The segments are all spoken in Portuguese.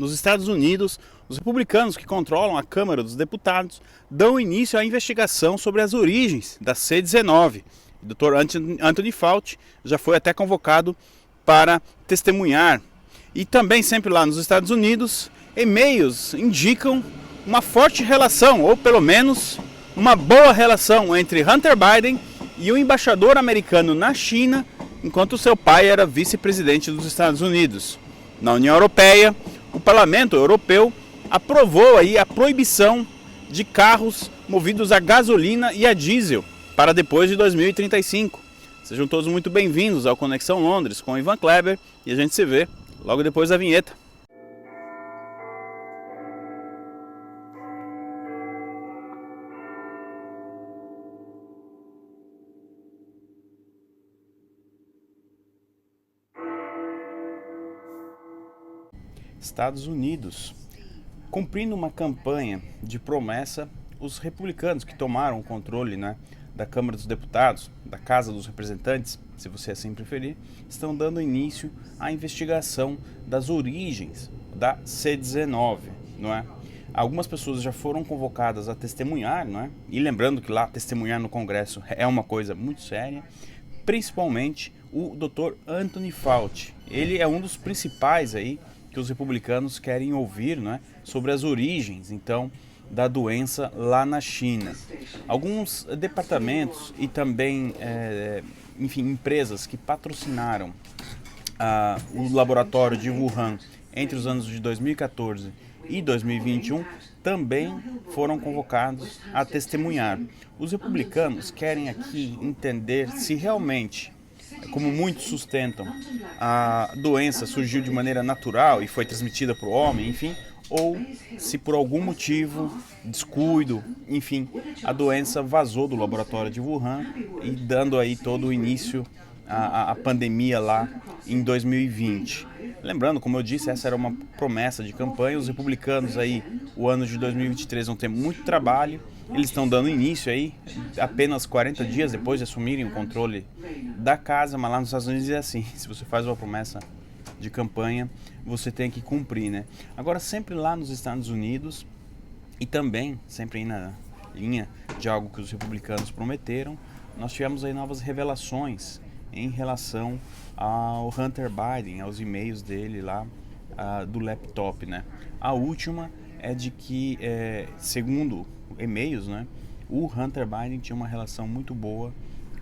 nos Estados Unidos, os republicanos que controlam a Câmara dos Deputados dão início à investigação sobre as origens da C-19. O Dr. Anthony Fauci já foi até convocado para testemunhar. E também sempre lá nos Estados Unidos, e-mails indicam uma forte relação, ou pelo menos uma boa relação entre Hunter Biden e o embaixador americano na China, enquanto seu pai era vice-presidente dos Estados Unidos. Na União Europeia, o Parlamento Europeu aprovou aí a proibição de carros movidos a gasolina e a diesel para depois de 2035. Sejam todos muito bem-vindos ao Conexão Londres com Ivan Kleber e a gente se vê logo depois da vinheta. Estados Unidos. Cumprindo uma campanha de promessa, os republicanos que tomaram o controle, da Câmara dos Deputados, da Casa dos Representantes, se você assim preferir, estão dando início à investigação das origens da C-19, não é? Algumas pessoas já foram convocadas a testemunhar, não é? E lembrando que lá testemunhar no Congresso é uma coisa muito séria, principalmente o Dr. Anthony Fauci. Ele é um dos principais aí que os republicanos querem ouvir, sobre as origens, então, da doença lá na China. Alguns departamentos e também, empresas que patrocinaram o laboratório de Wuhan entre os anos de 2014 e 2021 também foram convocados a testemunhar. Os republicanos querem aqui entender se realmente, como muitos sustentam, a doença surgiu de maneira natural e foi transmitida para o homem, enfim, ou se por algum motivo, descuido, enfim, a doença vazou do laboratório de Wuhan e dando aí todo o início à pandemia lá em 2020. Lembrando, como eu disse, essa era uma promessa de campanha. Os republicanos aí, o ano de 2023 vão ter muito trabalho. Eles estão dando início aí, apenas 40 dias depois de assumirem o controle da casa, mas lá nos Estados Unidos é assim, se você faz uma promessa de campanha, você tem que cumprir, Agora, sempre lá nos Estados Unidos, e também sempre aí na linha de algo que os republicanos prometeram, nós tivemos aí novas revelações em relação ao Hunter Biden, aos e-mails dele lá do laptop, A última é de que, segundo e-mails, o Hunter Biden tinha uma relação muito boa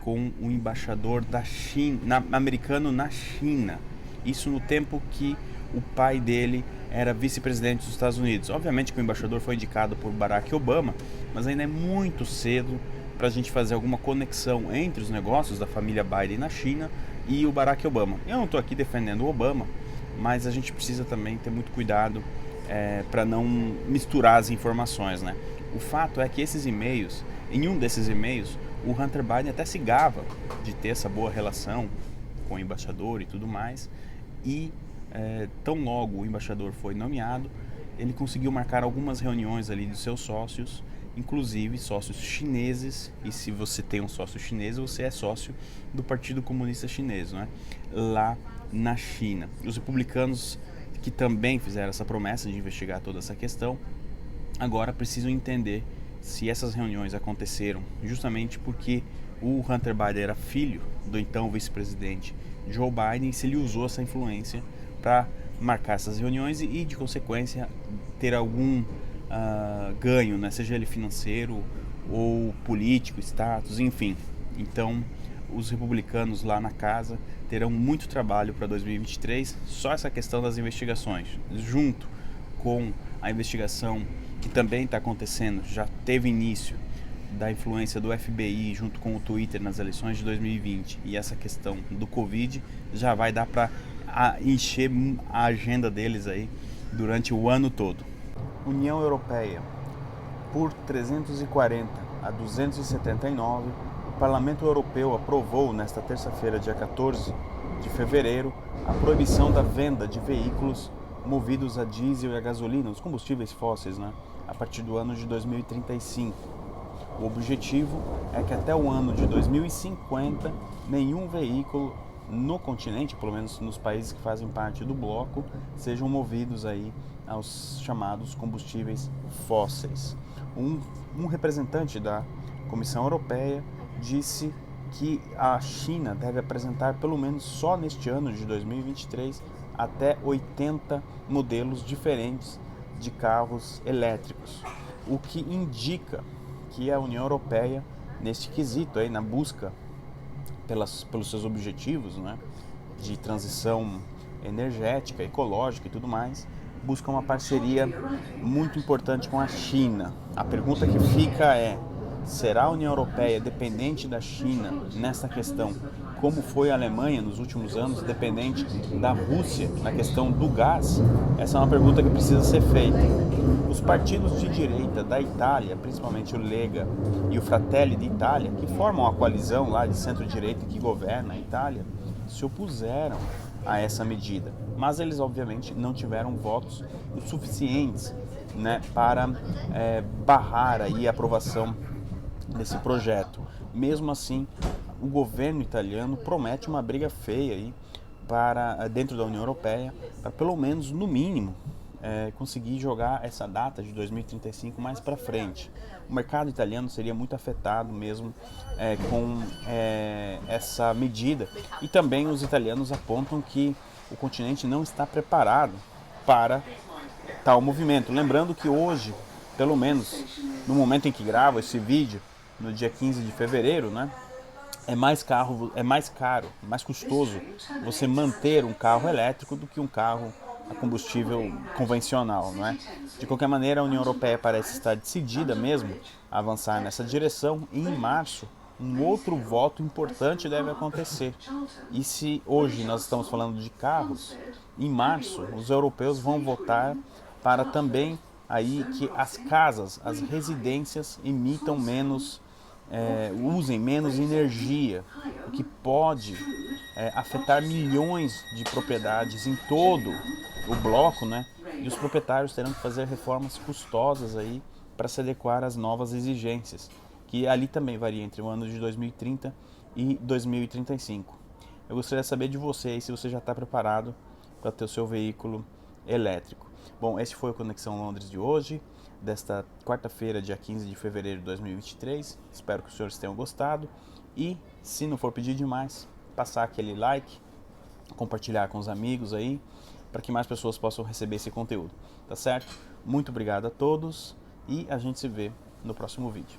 com o embaixador da China, americano na China. Isso no tempo que o pai dele era vice-presidente dos Estados Unidos. Obviamente que o embaixador foi indicado por Barack Obama, mas ainda é muito cedo para a gente fazer alguma conexão entre os negócios da família Biden na China e o Barack Obama. Eu não estou aqui defendendo o Obama, mas a gente precisa também ter muito cuidado para não misturar as informações, O fato é que esses e-mails, em um desses e-mails, o Hunter Biden até se gaba de ter essa boa relação com o embaixador e tudo mais, e tão logo o embaixador foi nomeado, ele conseguiu marcar algumas reuniões ali dos seus sócios, inclusive sócios chineses, e se você tem um sócio chinês, você é sócio do Partido Comunista Chinês, lá na China. Os republicanos que também fizeram essa promessa de investigar toda essa questão, agora precisam entender se essas reuniões aconteceram justamente porque o Hunter Biden era filho do então vice-presidente Joe Biden, e se ele usou essa influência para marcar essas reuniões e de consequência, ter algum ganho, seja ele financeiro ou político, status, enfim. Então, os republicanos lá na casa terão muito trabalho para 2023, só essa questão das investigações, junto com a investigação que também está acontecendo, já teve início, da influência do FBI junto com o Twitter nas eleições de 2020 e essa questão do Covid, já vai dar para encher a agenda deles aí durante o ano todo. União Europeia. Por 340 a 279, o Parlamento Europeu aprovou nesta terça-feira, dia 14 de fevereiro, a proibição da venda de veículos movidos a diesel e a gasolina, os combustíveis fósseis, a partir do ano de 2035. O objetivo é que até o ano de 2050 nenhum veículo no continente, pelo menos nos países que fazem parte do bloco, sejam movidos aí aos chamados combustíveis fósseis. Um representante da Comissão Europeia disse que a China deve apresentar, pelo menos só neste ano de 2023, até 80 modelos diferentes de carros elétricos, o que indica que a União Europeia, neste quesito aí, na busca pelos seus objetivos, né, de transição energética, ecológica e tudo mais, busca uma parceria muito importante com a China. A pergunta que fica é: será a União Europeia dependente da China nessa questão, como foi a Alemanha nos últimos anos, dependente da Rússia na questão do gás? Essa é uma pergunta que precisa ser feita. Os partidos de direita da Itália, principalmente o Lega e o Fratelli d'Italia, que formam a coalizão lá de centro-direita que governa a Itália, se opuseram a essa medida. Mas eles, obviamente, não tiveram votos o suficientes, né, para barrar aí a aprovação desse projeto. Mesmo assim, o governo italiano promete uma briga feia aí dentro da União Europeia, para pelo menos, no mínimo, conseguir jogar essa data de 2035 mais para frente. O mercado italiano seria muito afetado mesmo com essa medida, e também os italianos apontam que o continente não está preparado para tal movimento. Lembrando que hoje, pelo menos no momento em que gravo esse vídeo, no dia 15 de fevereiro, né, é mais caro, mais custoso você manter um carro elétrico do que um carro a combustível convencional, não é? De qualquer maneira, a União Europeia parece estar decidida mesmo a avançar nessa direção, e em março um outro voto importante deve acontecer. E se hoje nós estamos falando de carros, em março os europeus vão votar para também aí que as casas, as residências emitam menos, usem menos energia, o que pode afetar milhões de propriedades em todo o bloco, né? E os proprietários terão que fazer reformas custosas aí para se adequar às novas exigências, que ali também varia entre o ano de 2030 e 2035. Eu gostaria de saber de você se você já está preparado para ter o seu veículo elétrico. Bom, esse foi o Conexão Londres de hoje, desta quarta-feira, dia 15 de fevereiro de 2023. Espero que os senhores tenham gostado e, se não for pedir demais, passar aquele like, compartilhar com os amigos aí, para que mais pessoas possam receber esse conteúdo, tá certo? Muito obrigado a todos e a gente se vê no próximo vídeo.